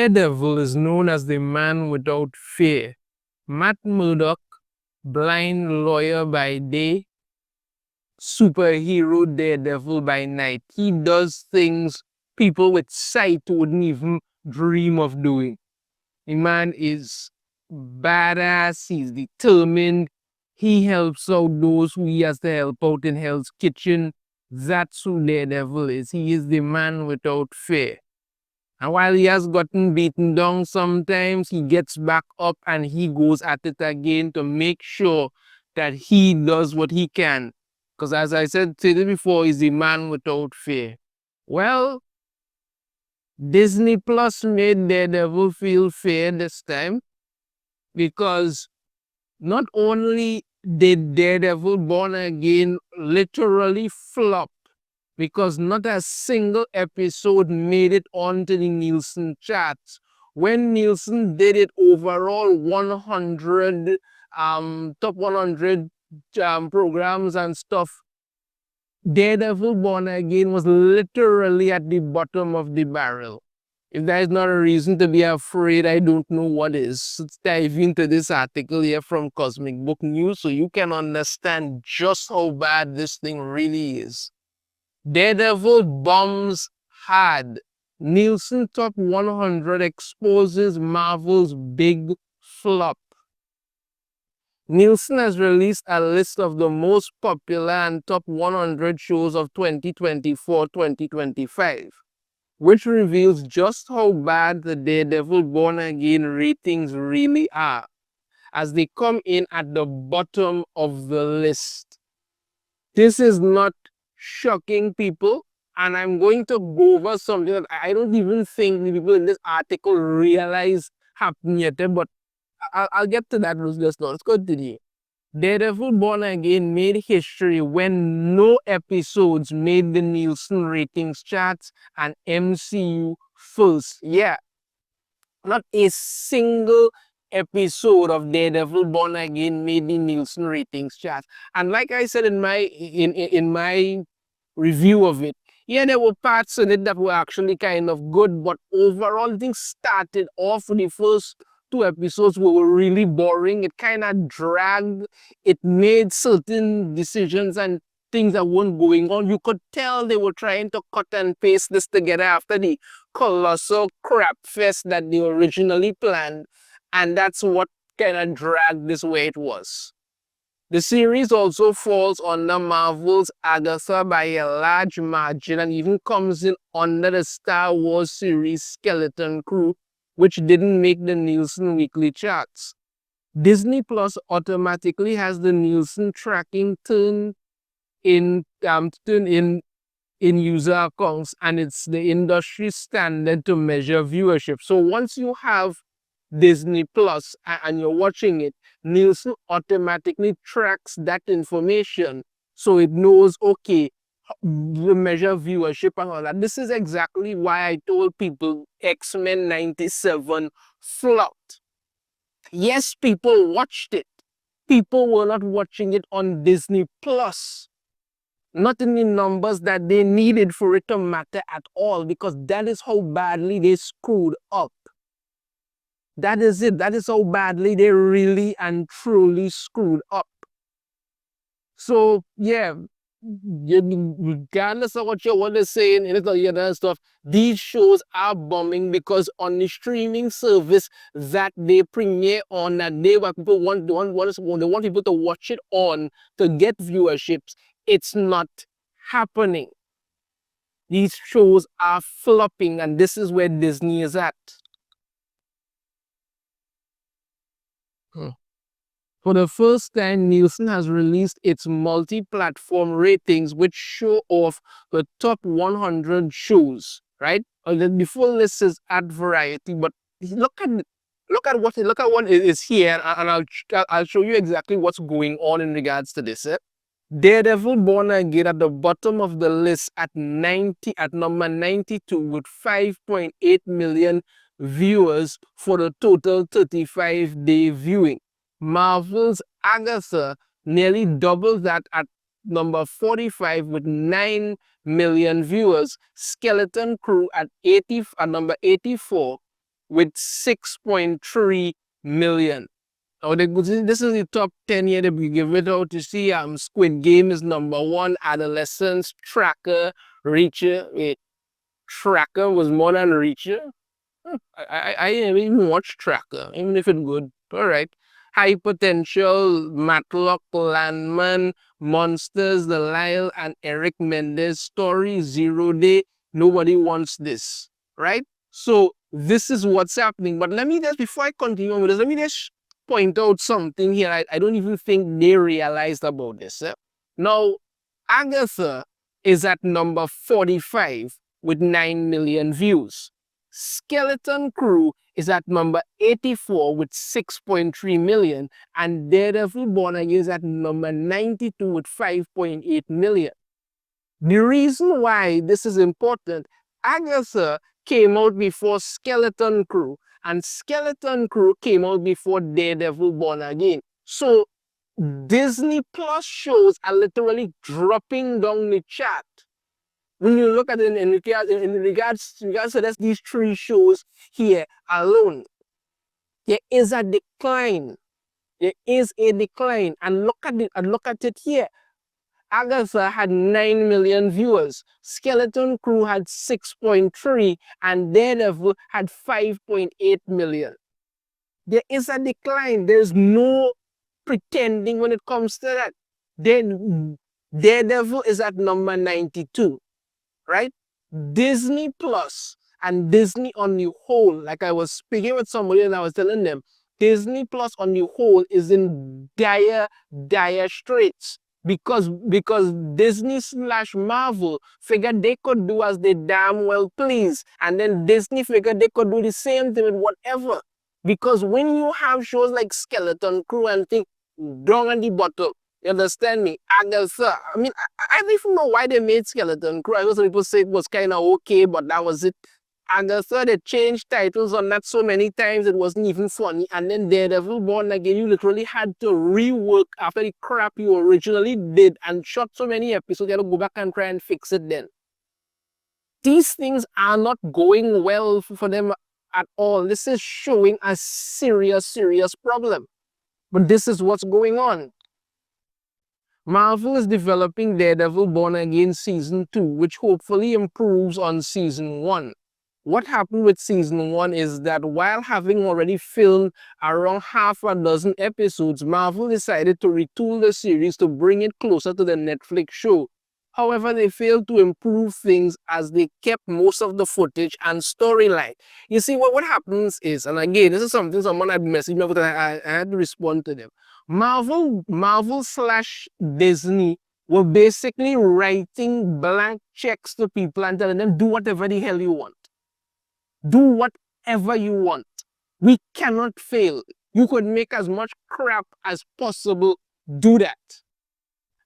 Daredevil is known as the man without fear. Matt Murdock, blind lawyer by day, superhero Daredevil by night. He does things people with sight wouldn't even dream of doing. The man is badass, he's determined, he helps out those who he has to help out in Hell's Kitchen. That's who Daredevil is. He is the man without fear. And while he has gotten beaten down sometimes, he gets back up and he goes at it again to make sure that he does what he can. Because as I said before, he's the man without fear. Well, Disney Plus made Daredevil feel fair this time because not only did Daredevil Born Again literally flop, because not a single episode made it onto the Nielsen charts. When Nielsen did it overall 100 top 100 programs and stuff, Daredevil Born Again was literally at the bottom of the barrel. If that is not a reason to be afraid, I don't know what is. Let's dive into this article here from Cosmic Book News so you can understand just how bad this thing really is. Daredevil bombs hard. Nielsen Top 100 exposes Marvel's big flop. Nielsen has released a list of the most popular and top 100 shows of 2024-2025, which reveals just how bad the Daredevil Born Again ratings really are, as they come in at the bottom of the list. This is not shocking, people, and I'm going to go over something that I don't even think the people in this article realize happened yet, but I'll get to that just now. Let's continue. Daredevil Born Again made history when no episodes made the Nielsen ratings charts and MCU first. Yeah, not a single episode of Daredevil Born Again made the Nielsen ratings charts. And like I said in my review of it, yeah, there were parts in it that were actually kind of good, but overall things started off the first two episodes were really boring. It kind of dragged. It made certain decisions and things that weren't going on. You could tell they were trying to cut and paste this together after the colossal crap fest that they originally planned. And that's what kind of dragged this way it was. The series also falls under Marvel's Agatha by a large margin and even comes in under the Star Wars series Skeleton Crew, which didn't make the Nielsen weekly charts. Disney Plus automatically has the Nielsen tracking turned in user accounts, and it's the industry standard to measure viewership. So once you have Disney Plus and you're watching it, Nielsen automatically tracks that information, so it knows, okay, the measure viewership and all that. This is exactly why I told people X-Men 97 flopped. Yes, people watched it. People were not watching it on Disney Plus. Not in the numbers that they needed for it to matter at all, because that is how badly they screwed up. That is it. That is how badly they really and truly screwed up. So, yeah, regardless of what you want to say and other stuff, these shows are bombing because on the streaming service that they premiere on, that they want people want people to watch it on to get viewerships, it's not happening. These shows are flopping, and this is where Disney is at. For the first time, Nielsen has released its multi-platform ratings, which show off the top 100 shows, right? The full list is at Variety, but look at what is here, and I'll show you exactly what's going on in regards to this. Daredevil Born Again at the bottom of the list at number 92 with 5.8 million viewers for the total 35-day viewing. Marvel's Agatha nearly doubles that at number 45 with 9 million viewers. Skeleton Crew at number 84 with 6.3 million. Now, this is the top 10 here that we give it out. You see, Squid Game is number one. Adolescence, Tracker, Reacher. Wait, Tracker was more than Reacher? I didn't even watch Tracker, even if it's good. All right. High Potential, Matlock, Landman, Monsters, The Lyle, and Eric Mendez story, 0 Day. Nobody wants this, right? So this is what's happening. But let me just, before I continue with this, let me just point out something here. I don't even think they realized about this. Now, Agatha is at number 45 with 9 million views. Skeleton Crew is at number 84 with 6.3 million, and Daredevil Born Again is at number 92 with 5.8 million. The reason why this is important, Agatha came out before Skeleton Crew, and Skeleton Crew came out before Daredevil Born Again. So Disney Plus shows are literally dropping down the chart. When you look at it in regards to these three shows here alone, there is a decline. There is a decline. And look at it here. Agatha had 9 million viewers. Skeleton Crew had 6.3, and Daredevil had 5.8 million. There is a decline. There's no pretending when it comes to that. Then Daredevil is at number 92. Right? Disney Plus and Disney on the whole, like I was speaking with somebody and I was telling them, Disney Plus on the whole is in dire straits because Disney / Marvel figured they could do as they damn well please, and then Disney figured they could do the same thing with whatever. Because when you have shows like Skeleton Crew and things down at the bottom, you understand me? Agatha. I mean, I don't even know why they made Skeleton Crew. I know some people say it was kind of okay, but that was it. Agatha, they changed titles on that so many times, it wasn't even funny. And then Daredevil Born Again, you literally had to rework after the crap you originally did and shot so many episodes, you had to go back and try and fix it then. These things are not going well for them at all. This is showing a serious problem. But this is what's going on. Marvel is developing Daredevil Born Again Season 2, which hopefully improves on Season 1. What happened with Season 1 is that while having already filmed around half a dozen episodes, Marvel decided to retool the series to bring it closer to the Netflix show. However, they failed to improve things as they kept most of the footage and storyline. You see, what happens is, and again, this is something someone had messaged me, but I had to respond to them. Marvel / Disney were basically writing blank checks to people and telling them, do whatever the hell you want. Do whatever you want. We cannot fail. You could make as much crap as possible. Do that.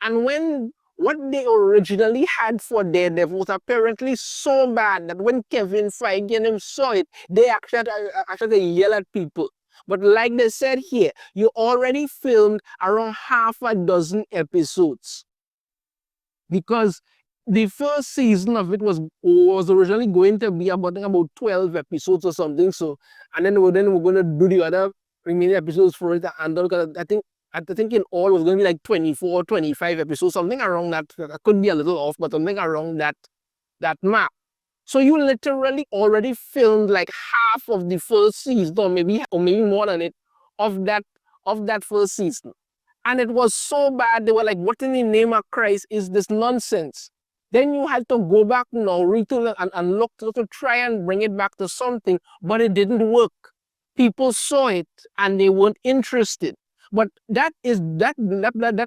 And when what they originally had for Daredevil was apparently so bad that when Kevin Feige and them saw it, they actually had to yell at people. But like they said here, you already filmed around half a dozen episodes. Because the first season of it was originally going to be about 12 episodes or something. So, and then we're going to do the other remaining episodes for it. And I think in all it was going to be like 24, 25 episodes, something around that. I could be a little off, but something around that mark. So you literally already filmed like half of the first season, or maybe more than it, of that first season. And it was so bad, they were like, what in the name of Christ is this nonsense? Then you had to go back now, retool it and look to try and bring it back to something, but it didn't work. People saw it and they weren't interested. But that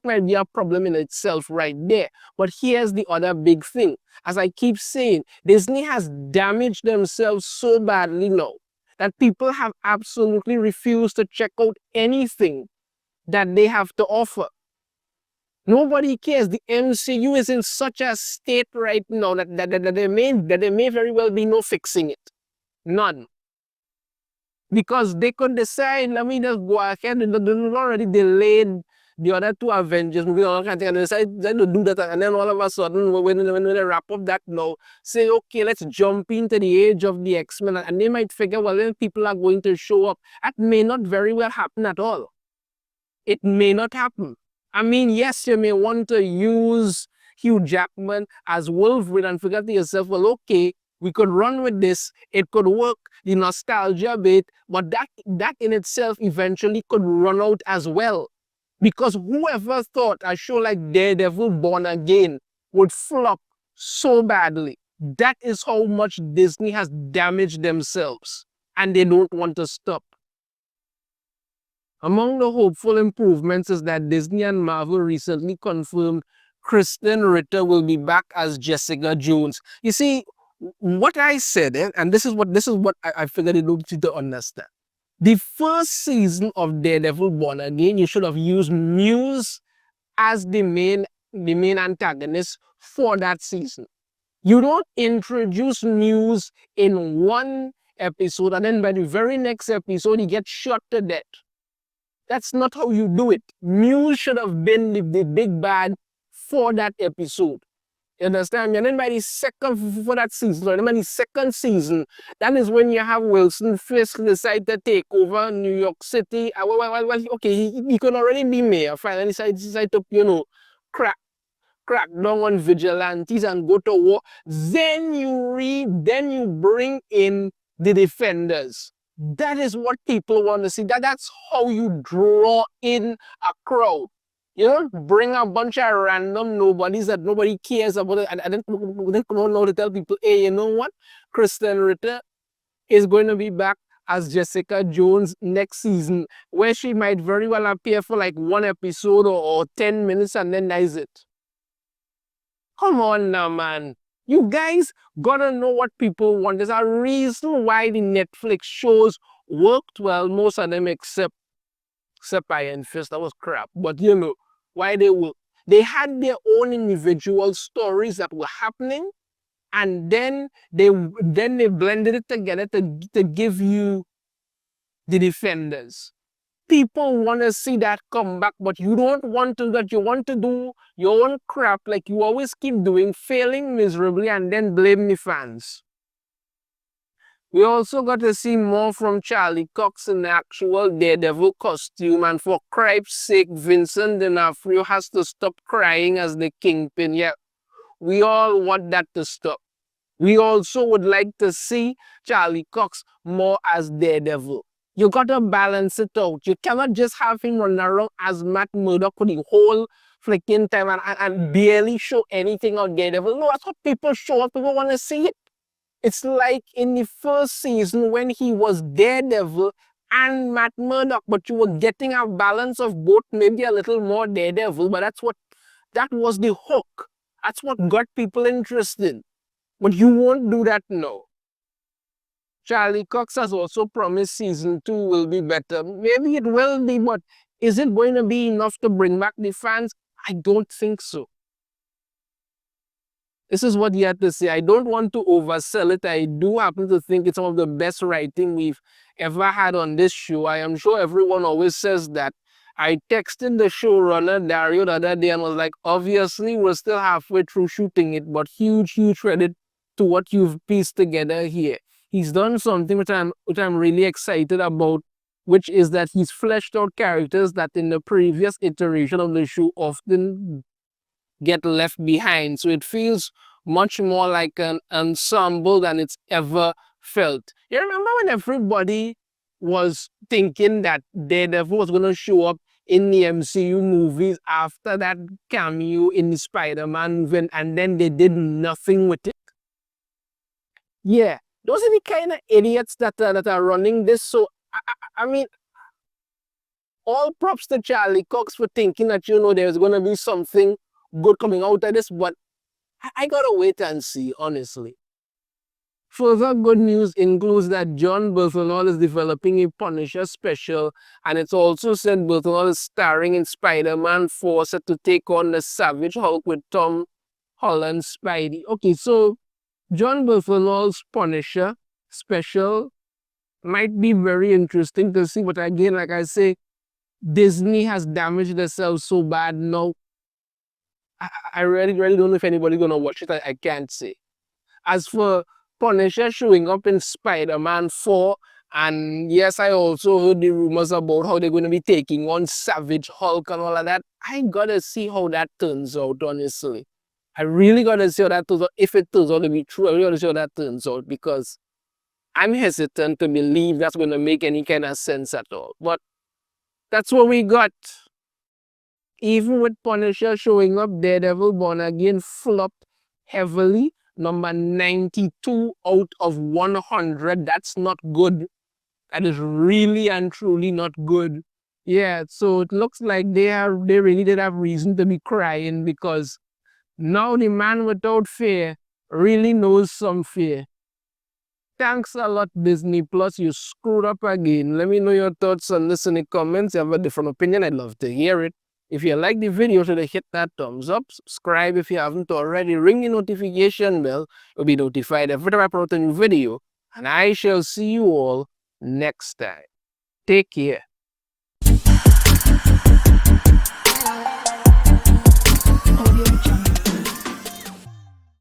might be a problem in itself right there. But here's the other big thing. As I keep saying, Disney has damaged themselves so badly now that people have absolutely refused to check out anything that they have to offer. Nobody cares. The MCU is in such a state right now that there may very well be no fixing it. None. Because they could decide, let me just go ahead, they've already delayed the other two Avengers movies, all kind of thing, and they decide to do that, and then all of a sudden, when they wrap up that now, say, okay, let's jump into the age of the X-Men, and they might figure, well, then people are going to show up. That may not very well happen at all. It may not happen. I mean, yes, you may want to use Hugh Jackman as Wolverine and figure to yourself, well, okay, we could run with this. It could work, the nostalgia bit, but that in itself eventually could run out as well. Because whoever thought a show like Daredevil Born Again would flop so badly? That is how much Disney has damaged themselves, and they don't want to stop. Among the hopeful improvements is that Disney and Marvel recently confirmed Kristen Ritter will be back as Jessica Jones. You see, what I said, and this is what I figured it would be to understand. The first season of Daredevil Born Again, you should have used Muse as the main antagonist for that season. You don't introduce Muse in one episode and then by the very next episode he gets shot to death. That's not how you do it. Muse should have been the big bad for that episode. You understand me? And then by the second, for that season, or by the second season, that is when you have Wilson Fisk decide to take over New York City. Well, okay, he could already be mayor. Finally decide to, crack down on vigilantes and go to war. Then you bring in the defenders. That is what people want to see. That's how you draw in a crowd. You know, bring a bunch of random nobodies that nobody cares about it, and then come out to tell people, hey, you know what? Kristen Ritter is going to be back as Jessica Jones next season, where she might very well appear for like one episode or 10 minutes and then that is it. Come on now, man. You guys gotta know what people want. There's a reason why the Netflix shows worked well, most of them except Iron Fist. That was crap. But you know, why they work. They had their own individual stories that were happening, and then they blended it together to give you the Defenders. People want to see that come back, but you don't want to that. You want to do your own crap like you always keep doing, failing miserably, and then blame the fans. We also got to see more from Charlie Cox in the actual Daredevil costume, and for Christ's sake, Vincent D'Onofrio has to stop crying as the Kingpin. Yeah, we all want that to stop. We also would like to see Charlie Cox more as Daredevil. You gotta balance it out. You cannot just have him run around as Matt Murdock for the whole freaking time and barely show anything on Daredevil. No, that's what people show up. People want to see it. It's like in the first season when he was Daredevil and Matt Murdock, but you were getting a balance of both, maybe a little more Daredevil, but that was the hook. That's what got people interested. But you won't do that now. Charlie Cox has also promised season 2 will be better. Maybe it will be, but is it going to be enough to bring back the fans? I don't think so. This is what he had to say. I don't want to oversell it. I do happen to think it's some of the best writing we've ever had on this show. I am sure everyone always says that. I texted the showrunner, Dario, the other day and was like, obviously, we're still halfway through shooting it, but huge credit to what you've pieced together here. He's done something which I'm really excited about, which is that he's fleshed out characters that in the previous iteration of the show often get left behind. So it feels much more like an ensemble than it's ever felt. You remember when everybody was thinking that Daredevil was going to show up in the MCU movies after that cameo in the Spider-Man movie, and then they did nothing with it? Yeah, those are the kind of idiots that are running this. So, I mean, all props to Charlie Cox for thinking that, there's going to be something good coming out of this, but I gotta wait and see, honestly. Further good news includes that John Berthenol is developing a Punisher special, and it's also said Berthenol is starring in Spider-Man 4, set to take on the Savage Hulk with Tom Holland's Spidey. Okay, so John Berthenol's Punisher special might be very interesting to see, but again, like I say, Disney has damaged themselves so bad now. I really, really don't know if anybody's gonna watch it. I can't say. As for Punisher showing up in Spider-Man 4, and yes, I also heard the rumors about how they're going to be taking on Savage Hulk and all of that. I gotta see how that turns out, honestly. I really gotta see how that turns out. If it turns out to be true, I really gotta see how that turns out because I'm hesitant to believe that's going to make any kind of sense at all. But that's what we got. Even with Punisher showing up, Daredevil Born Again flopped heavily. Number 92 out of 100. That's not good. That is really and truly not good. Yeah, so it looks like they really did have reason to be crying because now the man without fear really knows some fear. Thanks a lot, Disney Plus. You screwed up again. Let me know your thoughts on this in the comments. If you have a different opinion, I'd love to hear it. If you like the video, should hit that thumbs up. Subscribe if you haven't already. Ring the notification bell. You'll be notified every time I upload a new video. And I shall see you all next time. Take care.